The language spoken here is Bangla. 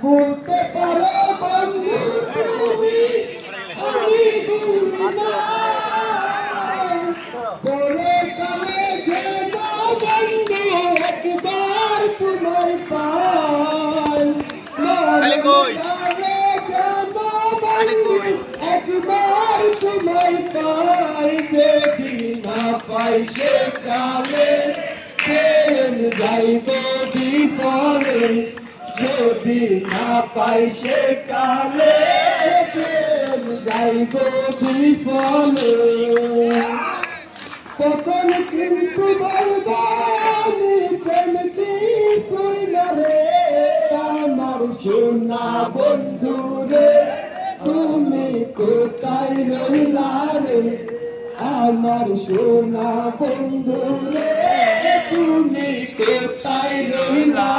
বলতে পারো বন্ধু তুমি আমি বলে চলে যেন বন্ধু একবার তোমার পাই চলে যেন বন্ধু একবার তোমার পাই যদি না পাই সে কালে প্রেম যাইব বিফলে যদি না পাই সে কালে প্রেম যাইব বিফলে তখন কিন্তু বলবো আমি প্রেম কিছুই না রে আমার সোনা বন্ধু রে তুমি কোথায় রইলা রে আমার সোনা বন্ধু রে তুমি কোথায় রইলা।